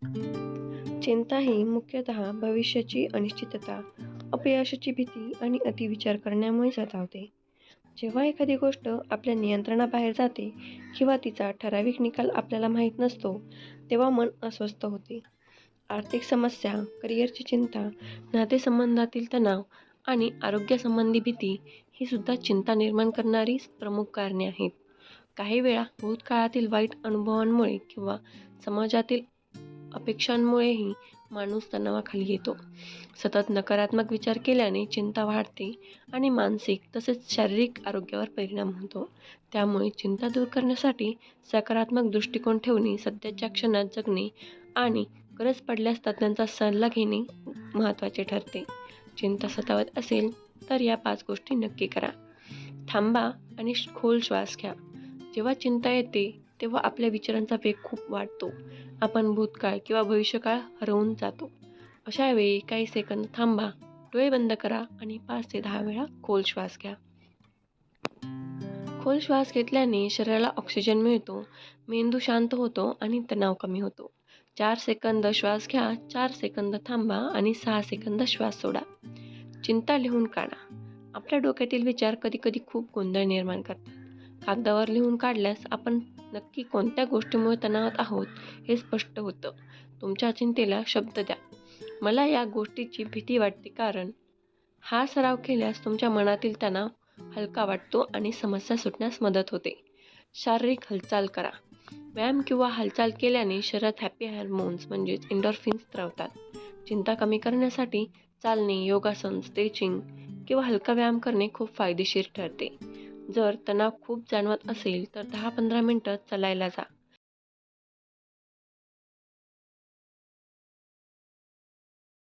चिंता ही मुख्यतः भविष्याची अनिश्चितता, अपयशाची भीती आणि अतिविचार करण्यामुळे सतावते. जेव्हा एखादी गोष्ट आपल्या नियंत्रणाबाहेर जाते किंवा तिचा ठराविक निकाल आपल्याला माहीत नसतो, तेव्हा मन अस्वस्थ होते. आर्थिक समस्या, करिअरची चिंता, नातेसंबंधातील तणाव आणि आरोग्यासंबंधी भीती ही सुद्धा चिंता निर्माण करणारी प्रमुख कारणे आहेत. काही वेळा भूतकाळातील वाईट अनुभवांमुळे किंवा समाजातील अपेक्षांमुळेही माणूस तणावाखाली येतो. सतत नकारात्मक विचार केल्याने चिंता वाढते आणि मानसिक तसेच शारीरिक आरोग्यावर परिणाम होतो. त्यामुळे चिंता दूर करण्यासाठी सकारात्मक दृष्टिकोन ठेवणे, सध्याच्या क्षणात जगणे आणि गरज पडल्यास तज्ज्ञांचा सल्ला घेणे महत्त्वाचे ठरते. चिंता सतावत असेल तर या 5 गोष्टी नक्की करा. थांबा आणि खोल श्वास घ्या. जेव्हा चिंता येते तेव्हा आपल्या विचारांचा वेग खूप वाढतो. आपण भूतकाळ किंवा भविष्यकाळ हरवून जातो. अशा वेळी काही सेकंद थांबा, डोळे बंद करा आणि 5 ते 10 वेळा खोल श्वास घ्या. खोल श्वास घेतल्याने शरीराला ऑक्सिजन मिळतो, मेंदू शांत होतो आणि तणाव कमी होतो. 4 सेकंद श्वास घ्या, 4 सेकंद थांबा आणि 6 सेकंद श्वास सोडा. चिंता लिहून काढा. आपल्या डोक्यातील विचार कधीकधी खूप गोंधळ निर्माण करतात. कागदावर लिहून काढल्यास आपण नक्की कोणत्या गोष्टीमुळे तणावात आहोत हे स्पष्ट होतं. तुमच्या चिंतेला शब्द द्या. मला या गोष्टीची भीती वाटते कारण. हा सराव केल्यास तुमच्या मनातील तणाव हलका वाटतो आणि समस्या सुटण्यास मदत होते. शारीरिक हालचाल करा. व्यायाम किंवा हालचाल केल्याने शरीरात हॅपी हार्मोन्स म्हणजेच एंडॉर्फिन्स स्त्रवतात. चिंता कमी करण्यासाठी चालणे, योगासन, स्ट्रेचिंग किंवा हलका व्यायाम करणे खूप फायदेशीर ठरते. जर तणाव खूप जाणवत असेल तर 10-15 मिनिटं चालायला जा.